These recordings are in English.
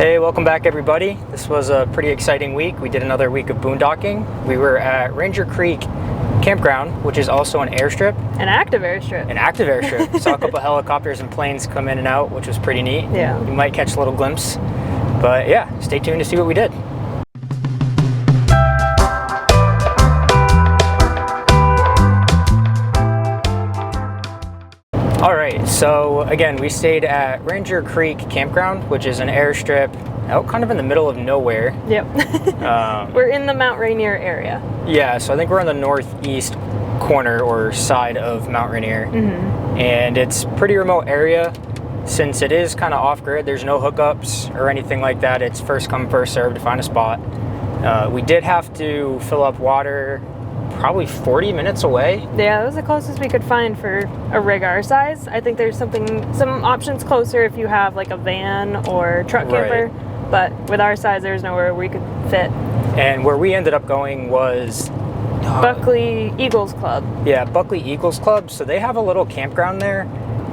Hey, welcome back everybody. This was a pretty exciting week. We did another week of boondocking. We were at Ranger Creek Campground, which is also an airstrip. An active airstrip. An active airstrip. Saw a couple helicopters and planes come in and out, which was pretty neat. Yeah. You might catch a little glimpse. But yeah, stay tuned to see what we did. All right, so again, we stayed at Ranger Creek Campground, which is an airstrip out kind of in the middle of nowhere. Yep. We're in the Mount Rainier area. Yeah, so I think we're on the northeast corner or side of Mount Rainier. And it's a pretty remote area. Since it is kind of off-grid, there's no hookups or anything like that. It's first come, first served to find a spot. We did have to fill up water probably 40 minutes away. Yeah, that was the closest we could find for a rig our size. I think there's some options closer if you have like a van or truck camper. Right. But with our size, there's nowhere we could fit. And where we ended up going was Buckley Eagles Club. Yeah, Buckley Eagles Club. So they have a little campground there,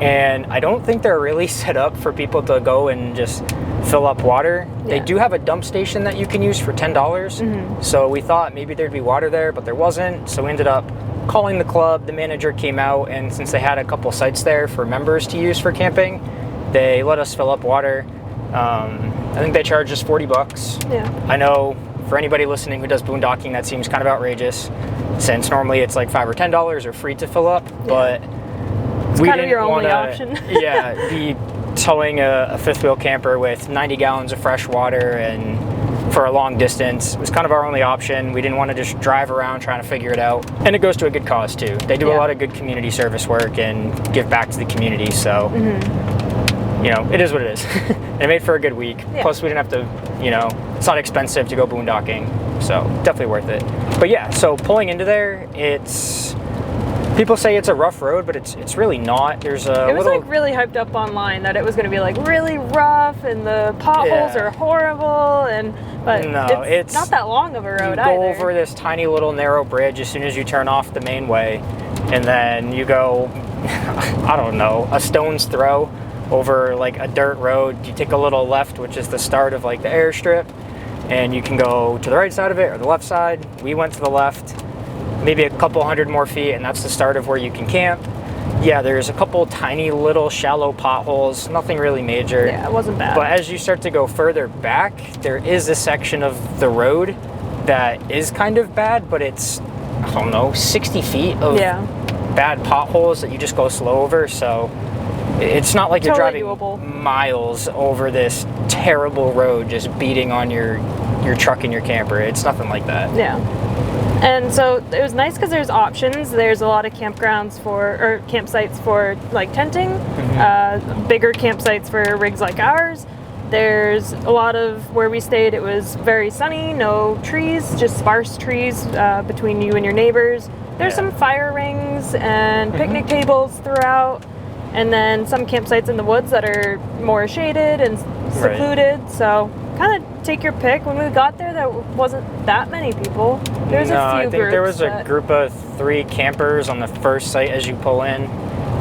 and I don't think they're really set up for people to go and just fill up water. Yeah. They do have a dump station that you can use for $10. So we thought maybe there'd be water there, but there wasn't. So we ended up calling the club. The manager came out, and since they had a couple sites there for members to use for camping, they let us fill up water. I think they charged us $40. Yeah. I know for anybody listening who does boondocking, that seems kind of outrageous, since normally it's like $5 or $10 or free to fill up, but it's we kind of didn't your only wanna, option. yeah, be towing a fifth wheel camper with 90 gallons of fresh water and for a long distance. It was kind of our only option. We didn't want to just drive around trying to figure it out. And it goes to a good cause too. They do a lot of good community service work and give back to the community. So, you know, it is what it is. It made for a good week. Yeah. Plus we didn't have to, you know, it's not expensive to go boondocking. So definitely worth it. But yeah, so pulling into there, people say it's a rough road, but it's really not. There's a It was like really hyped up online that it was going to be like really rough and the potholes are horrible, but no, it's not that long of a road you either. go over this tiny little narrow bridge as soon as you turn off the main way, and then you go, I don't know, a stone's throw over like a dirt road. You take a little left, which is the start of like the airstrip, and you can go to the right side of it or the left side. We went to the left. Maybe a couple hundred more feet, and that's the start of where you can camp. Yeah, there's a couple tiny little shallow potholes, nothing really major. Yeah, it wasn't bad. But as you start to go further back, there is a section of the road that is kind of bad, but it's, I don't know, 60 feet of bad potholes that you just go slow over. So it's not like you're driving miles over this terrible road just beating on your truck and your camper. It's nothing like that. Yeah. And so it was nice because there's options. There's a lot of campsites for like tenting, bigger campsites for rigs like ours. There's a lot of where we stayed. It was very sunny, no trees, just sparse trees between you and your neighbors. There's some fire rings and picnic tables throughout. And then some campsites in the woods that are more shaded and secluded. So kind of take your pick. When we got there, there wasn't that many people. There's a few I think groups. there was a group of 3 campers on the first site as you pull in.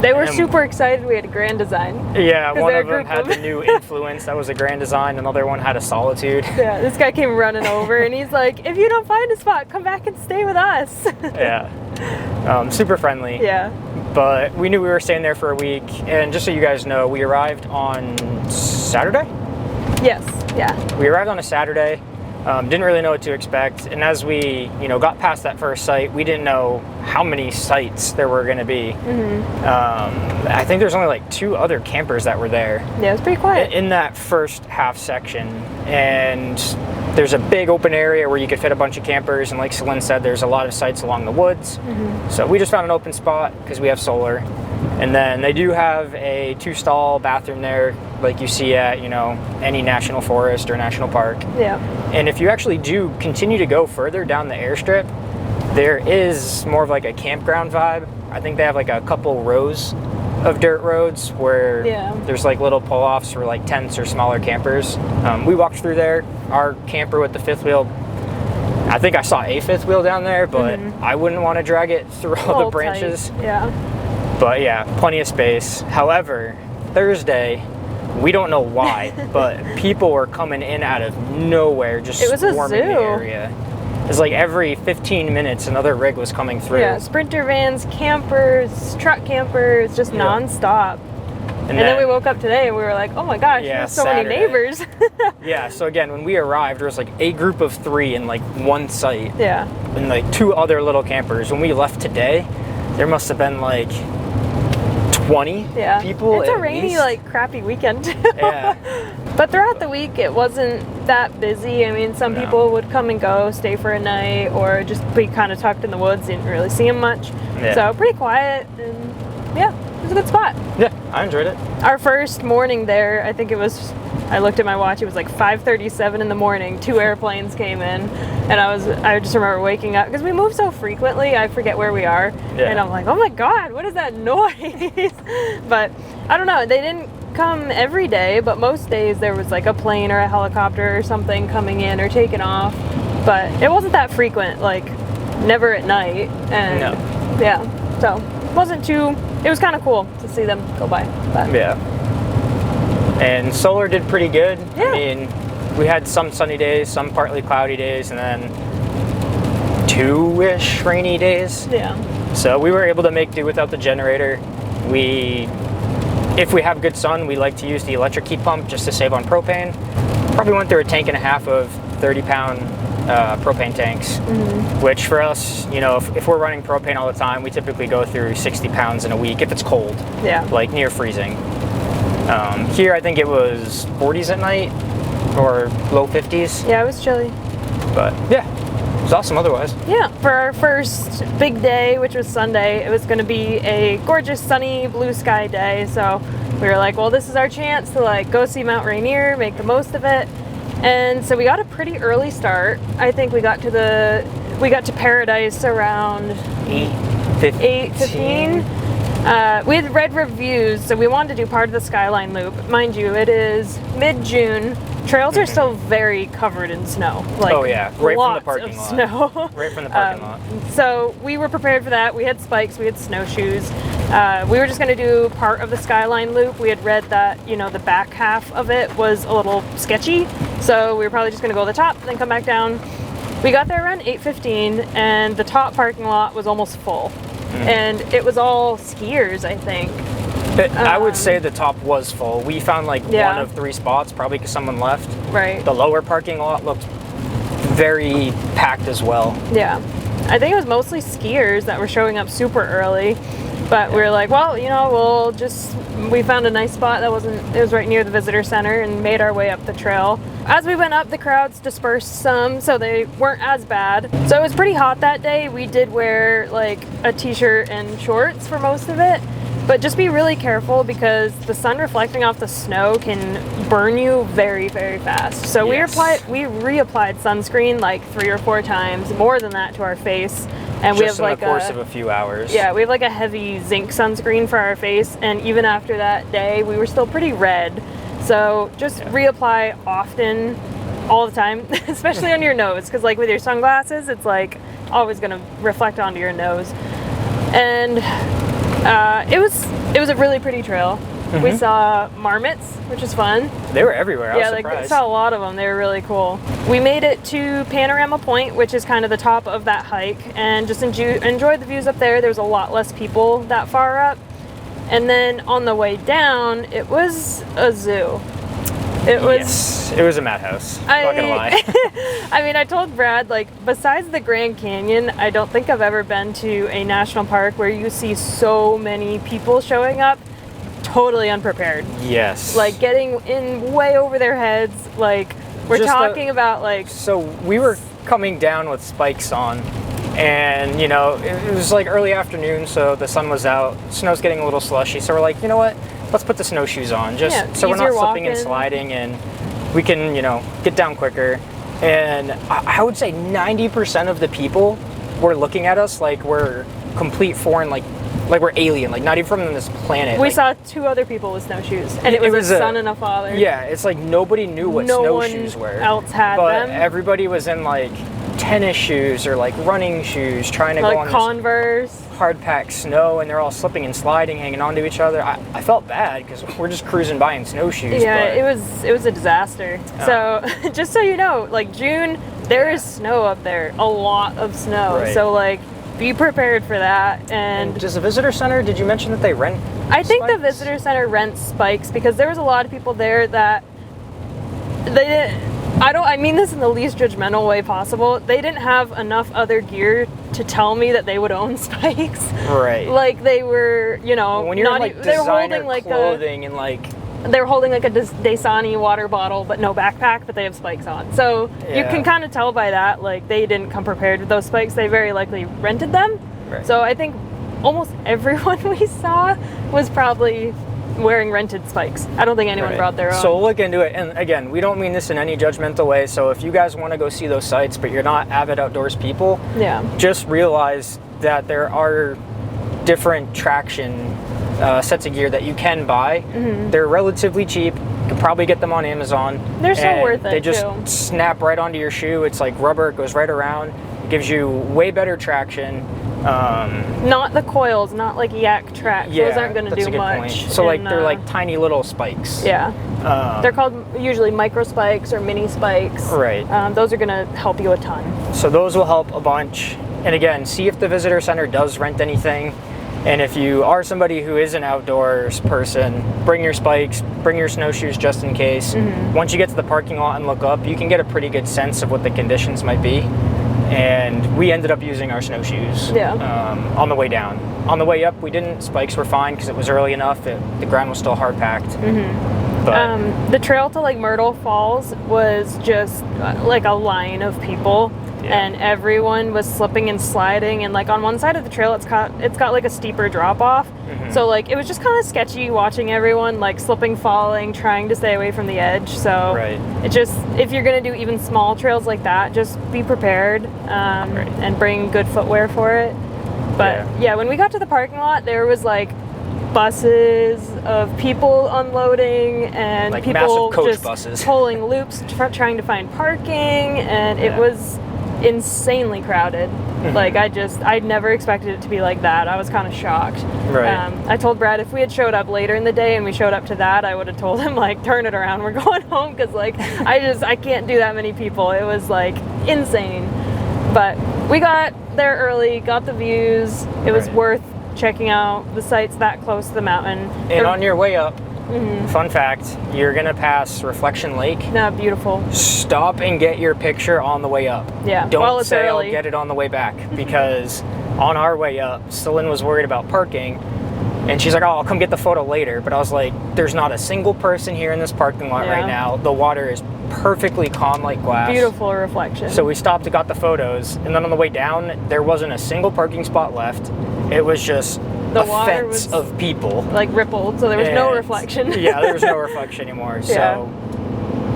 They were super excited. We had a Grand Design. Yeah, one of them had the new Influence. That was a Grand Design. Another one had a Solitude. Yeah, this guy came running over and he's like, if you don't find a spot, come back and stay with us. Yeah. Super friendly. Yeah. But we knew we were staying there for a week. And just so you guys know, we arrived on Saturday? Yes, yeah. We arrived on a Saturday. Didn't really know what to expect. And as we, got past that first site, we didn't know how many sites there were going to be. I think there's only like 2 other campers that were there. Yeah, it was pretty quiet. In that first half section. And there's a big open area where you could fit a bunch of campers. And like CeLynn said, there's a lot of sites along the woods. So we just found an open spot because we have solar. And then they do have a 2-stall bathroom there, like you see at, any national forest or national park. Yeah. And if you actually do continue to go further down the airstrip, there is more of like a campground vibe. I think they have like a couple rows of dirt roads where there's like little pull-offs for like tents or smaller campers. We walked through there. Our camper with the 5th wheel, I think I saw a 5th wheel down there, but I wouldn't want to drag it through all the branches. Tight. Yeah. But yeah, plenty of space. However, Thursday, We don't know why, but people were coming in out of nowhere, just It was a swarming the zoo. area. It's like every 15 minutes another rig was coming through. Yeah, sprinter vans, campers, truck campers, just Yeah. nonstop. And then we woke up today and we were like, oh my gosh, Yeah, there's so Saturday. many neighbors. Yeah, so again, when we arrived, there was like a group of 3 in like one site, Yeah. and like 2 other little campers. When we left today, there must have been like 20 Yeah. people. It's a at rainy, least. like crappy weekend too. Yeah. But throughout the week, it wasn't that busy. I mean, some No. people would come and go, stay for a night, or just be kind of tucked in the woods. Didn't really see them much. Yeah. So pretty quiet, and yeah, it was a good spot. Yeah, I enjoyed it. Our first morning there, I think it was, I looked at my watch, it was like 5:37 in the morning, 2 airplanes came in, and I just remember waking up, because we move so frequently, I forget where we are, Yeah. and I'm like, oh my God, what is that noise? But I don't know, they didn't come every day, but most days there was like a plane or a helicopter or something coming in or taking off, but it wasn't that frequent, like never at night, and No. yeah, so wasn't too, it was kind of cool to see them go by. But Yeah. And solar did pretty good. Yeah. I mean, we had some sunny days, some partly cloudy days, and then 2-ish rainy days. yeah. So we were able to make do without the generator. If we have good sun, we like to use the electric heat pump just to save on propane. Probably went through a tank and a half of 30-pound propane tanks, which for us, you know, if we're running propane all the time, we typically go through 60 pounds in a week if it's cold, Yeah. like near freezing. Here, I think it was 40s at night or low 50s, Yeah, it was chilly. but yeah, it was awesome otherwise. Yeah, for our first big day, which was Sunday, it was going to be a gorgeous sunny blue sky day. So we were like, well, this is our chance to like go see Mount Rainier, make the most of it. And so we got a pretty early start. I think we got to Paradise around 8:15. We had read reviews, so we wanted to do part of the Sklyine loop. Mind you, it is mid-June. Trails are still very covered in snow. Like, Oh, yeah, right from the lots parking of lot. snow. Right from the parking lot. So we were prepared for that. We had spikes, we had snowshoes. We were just going to do part of the Sklyine loop. We had read that, you know, the back half of it was a little sketchy. So we were probably just going to go to the top, then come back down. We got there around 8:15, and the top parking lot was almost full. And it was all skiers, I think. I would say the top was full. We found like Yeah. 1 of 3 spots, probably because someone left. Right. The lower parking lot looked very packed as well. Yeah. I think it was mostly skiers that were showing up super early. But we were like, well, you know, we found a nice spot it was right near the visitor center, and made our way up the trail. As we went up, the crowds dispersed some, so they weren't as bad. So it was pretty hot that day. We did wear like a t-shirt and shorts for most of it, but just be really careful because the sun reflecting off the snow can burn you very, very fast. So Yes. we reapplied sunscreen like 3 or 4 times, more than that, to our face. And we have Just in like the course of a few hours. yeah, we have like a heavy zinc sunscreen for our face, and even after that day, we were still pretty red. So just reapply often, all the time, especially on your nose, because like with your sunglasses, it's like always gonna reflect onto your nose. And it was a really pretty trail. We saw marmots, which is fun. They were everywhere. I was Like we surprised. saw a lot of them. They were really cool. We made it to Panorama Point, which is kind of the top of that hike, and just enjoyed the views up there. There was a lot less people that far up. And then on the way down, it was a zoo. It was. Yes, it was a madhouse. I'm not gonna lie. I mean, I told Brad, like, besides the Grand Canyon, I don't think I've ever been to a national park where you see so many people showing up totally unprepared. Yes. Like, getting in way over their heads. Like, we're Just talking about, like, So we were coming down with spikes on, and you know, it was like early afternoon, so the sun was out, snow's getting a little slushy, so we're like, you know what, let's put the snowshoes on, just Yeah, so we're not easier slipping and walking. sliding, and we can, you know, get down quicker. And I would say 90% of the people were looking at us like we're complete foreign, like we're alien, like not even from this planet. we Like, saw 2 other people with snowshoes, and it was a son and a father. yeah, it's like nobody knew what No snowshoes one were. else had but them. everybody was in like tennis shoes or like running shoes, trying to go Like on Converse. this hard-packed snow, and they're all slipping and sliding, hanging onto each other. I felt bad because we're just cruising by in snowshoes. Yeah, but it was a disaster. So just so you know, like June, there is snow up there, a lot of snow. Right. So like, be prepared for that. And does the visitor center? Did you mention that they rent? I think the spikes? visitor center rents spikes because there was a lot of people there that they. I mean this in the least judgmental way possible. They didn't have enough other gear to tell me that they would own spikes. Right. Like they were, you know, when you're not, in like they were designer holding like clothing and like. They were holding like a Dasani water bottle, but no backpack, but they have spikes on. So you can kind of tell by that, like they didn't come prepared with those spikes. They very likely rented them. Right. So I think almost everyone we saw was probably wearing rented spikes. I don't think anyone brought their own. So we'll look into it. And again, we don't mean this in any judgmental way. So if you guys want to go see those sites, but you're not avid outdoors people, just realize that there are different traction sets of gear that you can buy. They're relatively cheap. You can probably get them on Amazon. They're so worth it. They just snap right onto your shoe. It's like rubber. It goes right around. It gives you way better traction. Not the coils, not like yak track. Yeah, those aren't going to do much. Point. So like they're like tiny little spikes. Yeah. They're called usually micro spikes or mini spikes. Right. Those are going to help you a ton. So those will help a bunch. And again, see if the visitor center does rent anything. And if you are somebody who is an outdoors person, bring your spikes, bring your snowshoes just in case. Once you get to the parking lot and look up, you can get a pretty good sense of what the conditions might be. And we ended up using our snowshoes on the way down. On the way up, we didn't. Spikes were fine because it was early enough. The ground was still hard packed. But the trail to like Myrtle Falls was just like a line of people. And everyone was slipping and sliding, and like on one side of the trail it's got like a steeper drop off, so like it was just kind of sketchy watching everyone like slipping, falling, trying to stay away from the edge. So it just, if you're gonna do even small trails like that, just be prepared and bring good footwear for it. But yeah, when we got to the parking lot, there was like buses of people unloading and like people massive coach just buses pulling loops trying to find parking, and it was insanely crowded. Like I'd never expected it to be like that. I was kind of shocked. I told Brad if we had showed up later in the day and we showed up to that, I would have told him like, turn it around, we're going home, because like I can't do that many people. It was like insane. But we got there early, got the views. It was worth checking out the sites that close to the mountain. And on your way up, fun fact, you're gonna pass Reflection Lake. Beautiful. Stop and get your picture on the way up. Don't say I'll get it on the way back, because on our way up, CeLynn was worried about parking, and she's like, oh, I'll come get the photo later. But I was like, there's not a single person here in this parking lot right now. The water is perfectly calm like glass. Beautiful reflection. So we stopped and got the photos, and then on the way down, there wasn't a single parking spot left. It was just the a fence of people. Like rippled, so there was no reflection. There was no reflection anymore. So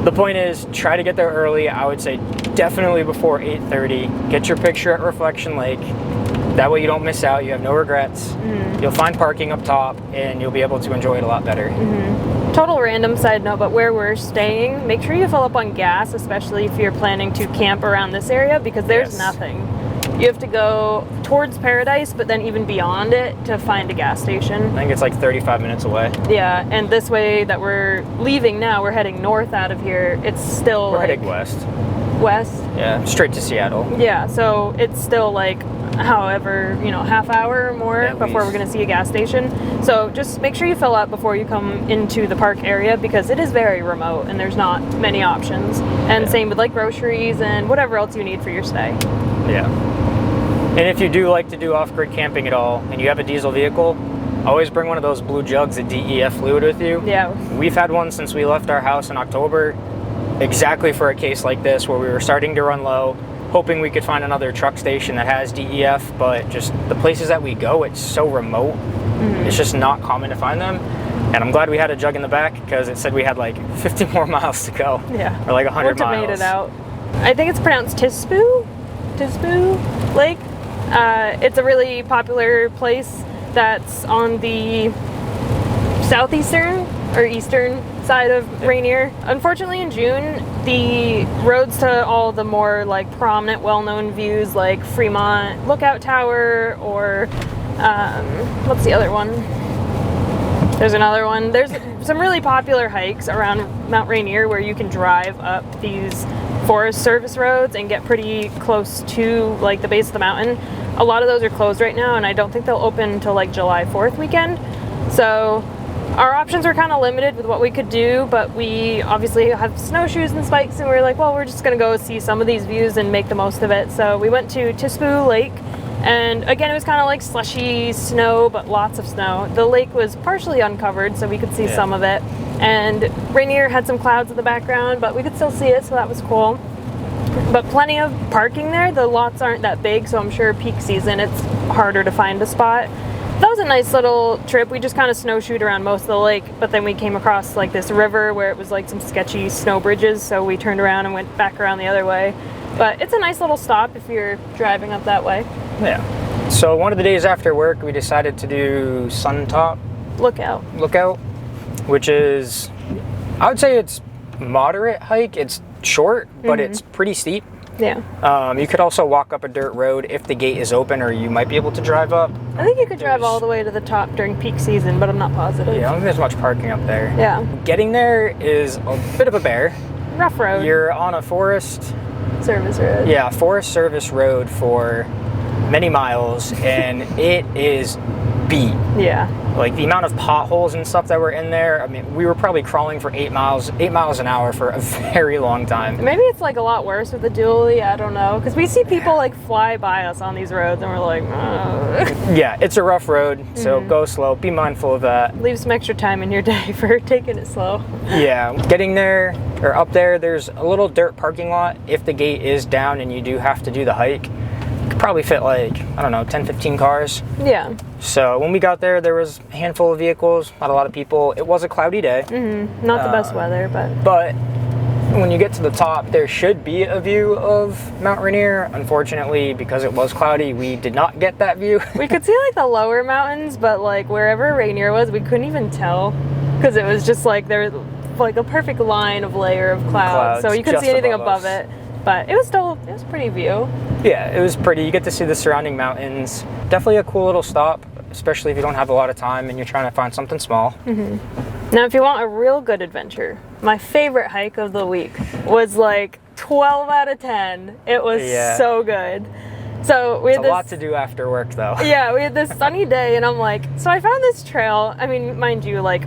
the point is, try to get there early. I would say definitely before 8:30. Get your picture at Reflection Lake. That way you don't miss out. You have no regrets. You'll find parking up top, and you'll be able to enjoy it a lot better. Total random side note, but where we're staying, make sure you fill up on gas, especially if you're planning to camp around this area, because there's nothing. You have to go towards Paradise, but then even beyond it to find a gas station. I think it's like 35 minutes away. Yeah, and this way that we're leaving now, we're heading north out of here. It's still we're like heading west. West? Yeah, straight to Seattle. Yeah, so it's still like however, half hour or more before we're going to see a gas station. So just make sure you fill up before you come into the park area, because it is very remote and there's not many options. And same with like groceries and whatever else you need for your stay. Yeah. And if you do like to do off-grid camping at all, and you have a diesel vehicle, always bring one of those blue jugs of DEF fluid with you. Yeah. We've had one since we left our house in October, exactly for a case like this where we were starting to run low, hoping we could find another truck station that has DEF, but just the places that we go, it's so remote. It's just not common to find them. And I'm glad we had a jug in the back, because it said we had like 50 more miles to go. Yeah. Or like 100 miles. Made it out. I think it's pronounced Tispoo Lake. It's a really popular place that's on the southeastern or eastern side of Rainier. Unfortunately, in June, the roads to all the more like prominent, well-known views like Fremont Lookout Tower or What's the other one? There's another one. There's some really popular hikes around Mount Rainier where you can drive up these Forest Service roads and get pretty close to like the base of the mountain. A lot of those are closed right now, and I don't think they'll open until like July 4th weekend. So our options were kind of limited with what we could do, but we obviously have snowshoes and spikes, and we were like, well, we're just gonna go see some of these views and make the most of it. So we went to Tispoo Lake. And again, it was kind of like slushy snow, but lots of snow. The lake was partially uncovered, so we could see some of it. And Rainier had some clouds in the background, but we could still see it, so that was cool. But plenty of parking there. The lots aren't that big, so I'm sure peak season it's harder to find a spot. That was a nice little trip. We just kind of snowshoed around most of the lake, but then we came across like this river where it was like some sketchy snow bridges, so we turned around and went back around the other way. But it's a nice little stop if you're driving up that way. Yeah. So one of the days after work, we decided to do Suntop Lookout, which is, I would say it's moderate hike. It's short, but it's pretty steep. Yeah. You could also walk up a dirt road if the gate is open, or you might be able to drive up. I think you could drive all the way to the top during peak season, but I'm not positive. Yeah, I don't think there's much parking up there. Yeah. Getting there is a bit of a bear. Rough road. You're on a Forest Service road. Yeah, Forest Service road for many miles, and it is beat. Yeah. Like the amount of potholes and stuff that were in there. I mean, we were probably crawling for 8 miles an hour for a very long time. Maybe it's like a lot worse with the dually. I don't know, because we see people like fly by us on these roads, and we're like, oh. Yeah, it's a rough road, so go slow. Be mindful of that. Leave some extra time in your day for taking it slow. Yeah, getting there or up there, there's a little dirt parking lot. If the gate is down and you do have to do the hike, could probably fit like, I don't know, 10, 15 cars. Yeah. So when we got there was a handful of vehicles, not a lot of people. It was a cloudy day. Not the best weather, but... But when you get to the top, there should be a view of Mount Rainier. Unfortunately, because it was cloudy, we did not get that view. We could see like the lower mountains, but like wherever Rainier was, we couldn't even tell, because it was just like there was like a perfect line of layer of clouds, so you couldn't see anything above it. But it was a pretty view. Yeah, it was pretty. You get to see the surrounding mountains. Definitely a cool little stop, especially if you don't have a lot of time and you're trying to find something small. Now, if you want a real good adventure, my favorite hike of the week was like 12 out of 10. It was so good. So we had a lot to do after work, though. Yeah, we had this sunny day, and I'm like, so I found this trail. I mean, mind you, like,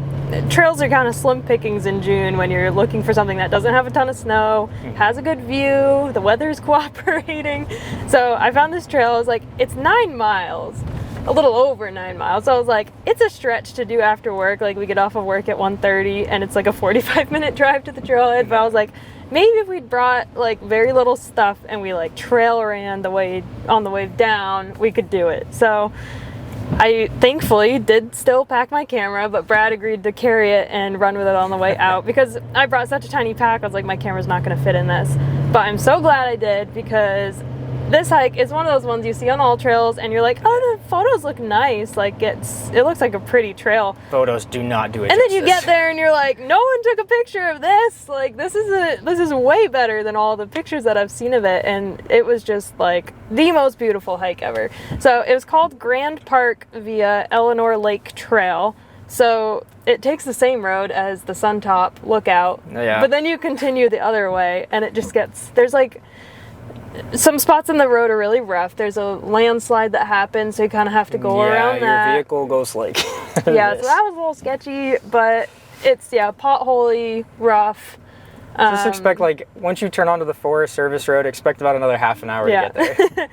trails are kind of slim pickings in June when you're looking for something that doesn't have a ton of snow, has a good view, the weather's cooperating. So I found this trail. I was like, it's 9 miles, a little over 9 miles. So I was like, it's a stretch to do after work. Like, we get off of work at 1:30, and it's like a 45-minute drive to the trailhead. But I was like, maybe if we'd brought like very little stuff and we like trail ran on the way down, we could do it. So I thankfully did still pack my camera, but Brad agreed to carry it and run with it on the way out because I brought such a tiny pack. I was like, my camera's not going to fit in this. But I'm so glad I did, because this hike is one of those ones you see on all trails and you're like, oh, the photos look nice. Like it looks like a pretty trail. Photos do not do it. And then you get there and you're like, no one took a picture of this. Like this is way better than all the pictures that I've seen of it. And it was just like the most beautiful hike ever. So it was called Grand Park via Eleanor Lake Trail. So it takes the same road as the Suntop Lookout. Yeah. But then you continue the other way and it just there's like, some spots in the road are really rough. There's a landslide that happens, so you kind of have to go around that. Your vehicle goes like yeah, so that was a little sketchy, but it's, potholey, rough. Just expect, like, once you turn onto the Forest Service road, expect about another half an hour to get there.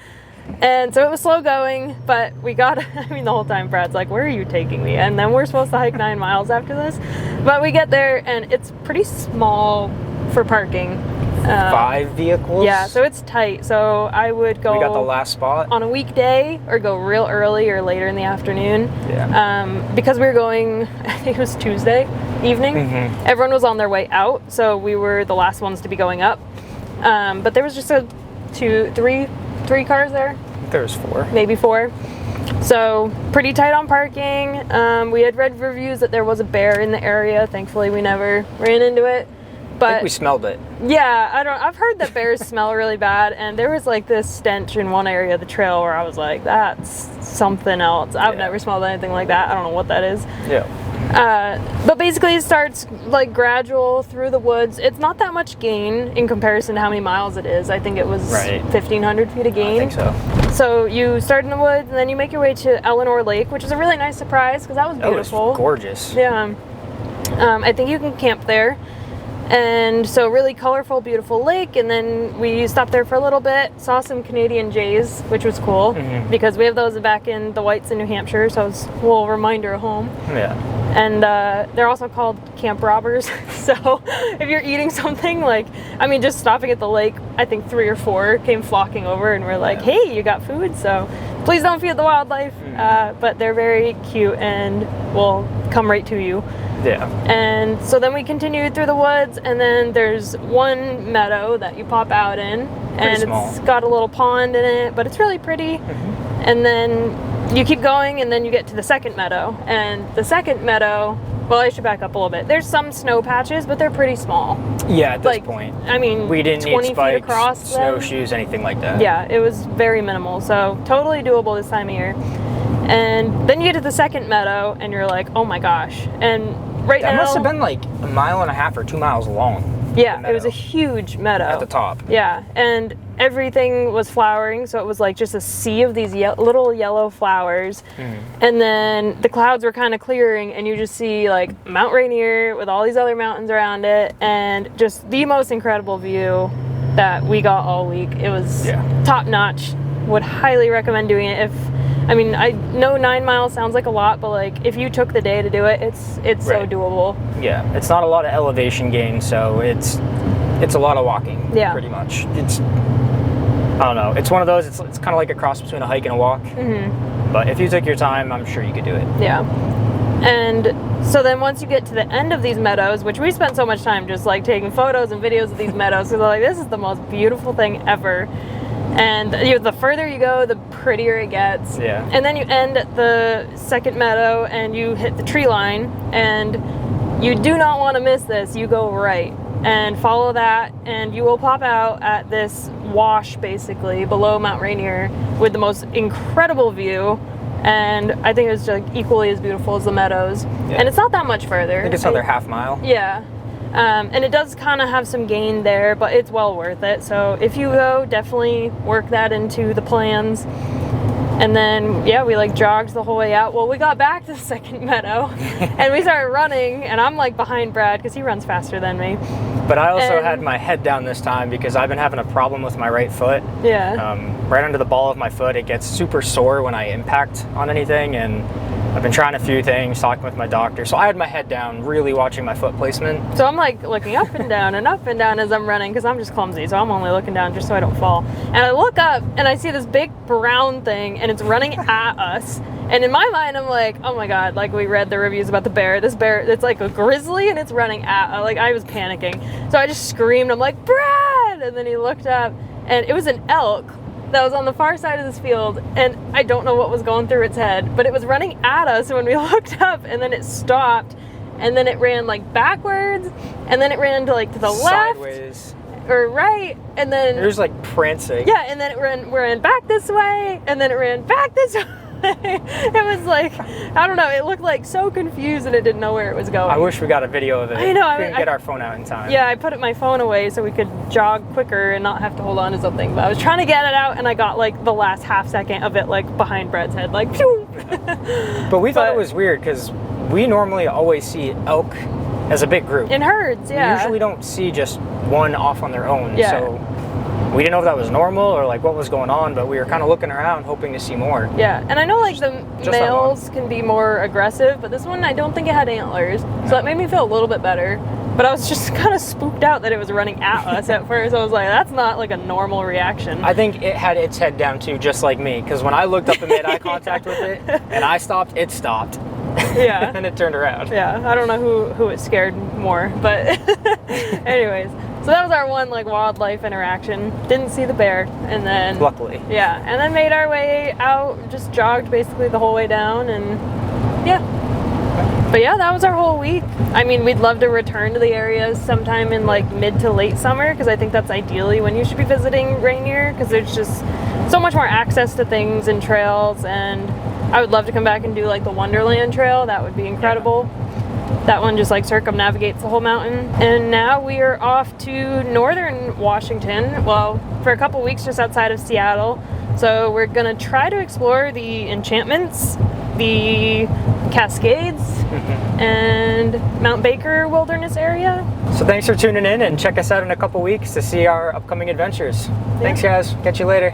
And so it was slow going, but we got, the whole time Brad's like, where are you taking me? And then we're supposed to hike 9 miles after this. But we get there, and it's pretty small for parking. 5 vehicles? Yeah, so it's tight. So I would go... We got the last spot. On a weekday, or go real early or later in the afternoon. Yeah. Because we were going, I think it was Tuesday evening. Everyone was on their way out, so we were the last ones to be going up. But there was just three cars there. There was 4. Maybe 4. So pretty tight on parking. We had read reviews that there was a bear in the area. Thankfully, we never ran into it. think we smelled it. Yeah, I've heard that bears smell really bad, and there was like this stench in one area of the trail where I was like, that's something else. I've never smelled anything like that. I don't know what that is. Yeah. But basically it starts like gradual through the woods. It's not that much gain in comparison to how many miles it is. I think it was 1,500 feet of gain. I think so. So you start in the woods and then you make your way to Eleanor Lake, which is a really nice surprise because that was beautiful. It was gorgeous. Yeah. I think you can camp there. And so really colorful, beautiful lake. And then we stopped there for a little bit, saw some Canadian jays, which was cool because we have those back in the Whites in New Hampshire. So it's a little reminder of home. Yeah. And they're also called camp robbers. So if you're eating something like, I mean, just stopping at the lake, I think 3 or 4 came flocking over and were like, hey, you got food. So please don't feed the wildlife. But they're very cute and will come right to you. Yeah. And so then we continued through the woods, and then there's one meadow that you pop out in, and it's got a little pond in it, but it's really pretty. And then you keep going, and then you get to the second meadow. And the second meadow, well, I should back up a little bit. There's some snow patches, but they're pretty small. Yeah, at this point. I mean, we didn't 20 need spikes, feet across snowshoes, anything like that. Yeah, it was very minimal, so totally doable this time of year. And then you get to the second meadow, and you're like, oh my gosh. And right now, that must have been like 1.5 miles or 2 miles long. Yeah, it was a huge meadow. At the top. Yeah, and everything was flowering, so it was like just a sea of these little yellow flowers. And then the clouds were kind of clearing, and you just see like Mount Rainier with all these other mountains around it, and just the most incredible view that we got all week. It was top notch. Would highly recommend doing it. I mean, I know 9 miles sounds like a lot, but like if you took the day to do it, it's so doable. Yeah, it's not a lot of elevation gain, so it's a lot of walking. Yeah, pretty much. I don't know. It's one of those. It's kind of like a cross between a hike and a walk. But if you took your time, I'm sure you could do it. Yeah. And so then once you get to the end of these meadows, which we spent so much time just like taking photos and videos of these meadows, because like this is the most beautiful thing ever. And the further you go, the prettier it gets. Yeah. And then you end at the second meadow and you hit the tree line, and you do not want to miss this. You go right and follow that, and you will pop out at this wash basically below Mount Rainier with the most incredible view. And I think it's like equally as beautiful as the meadows. Yeah. And it's not that much further. I think it's another half mile. Yeah. And it does kind of have some gain there, but it's well worth it. So if you go, definitely work that into the plans. And then, yeah, we like jogged the whole way out. Well, we got back to the second meadow and we started running, and I'm like behind Brad because he runs faster than me. But I also had my head down this time because I've been having a problem with my right foot. Yeah. Right under the ball of my foot, it gets super sore when I impact on anything, and I've been trying a few things, talking with my doctor. So I had my head down, really watching my foot placement. So I'm like looking up and down as I'm running because I'm just clumsy. So I'm only looking down just so I don't fall. And I look up and I see this big brown thing, and it's running at us. And in my mind, I'm like, oh my God, like we read the reviews about the bear. This bear, it's like a grizzly and it's running at, like I was panicking. So I just screamed, I'm like, Brad! And then he looked up and it was an elk that was on the far side of this field, and I don't know what was going through its head, but it was running at us when we looked up, and then it stopped, and then it ran like backwards, and then it ran to like to the sideways. Left or right, and then it was like prancing. Yeah, and then it ran back this way, and then it ran back this way. It was like, I don't know, it looked like so confused and it didn't know where it was going. I wish we got a video of it. I know. We couldn't get our phone out in time. Yeah, I put my phone away so we could jog quicker and not have to hold on to something. But I was trying to get it out, and I got like the last half second of it like behind Brad's head, like phew. But we thought it was weird because we normally always see elk as a big group. In herds, yeah. We usually don't see just one off on their own. Yeah. So we didn't know if that was normal or like what was going on, but we were kind of looking around hoping to see more. Yeah, and I know like the males can be more aggressive, but this one I don't think it had antlers, so that made me feel a little bit better. But I was just kind of spooked out that it was running at us at first. I was like, that's not like a normal reaction. I think it had its head down too, just like me, because when I looked up and made eye contact with it, and I stopped, it stopped. Yeah. And it turned around. Yeah, I don't know who it scared more, but anyways. So that was our one like wildlife interaction. Didn't see the bear, and then luckily. Yeah, and then made our way out, just jogged basically the whole way down, and yeah. But yeah, that was our whole week. I mean, we'd love to return to the area sometime in like mid to late summer, because I think that's ideally when you should be visiting Rainier, because there's just so much more access to things and trails. And I would love to come back and do like the Wonderland Trail. That would be incredible. That one just like circumnavigates the whole mountain. And now we are off to northern Washington, well, for a couple weeks just outside of Seattle. So we're gonna try to explore the enchantments, the Cascades, and Mount Baker Wilderness area. So thanks for tuning in, and check us out in a couple weeks to see our upcoming adventures. Thanks guys, catch you later.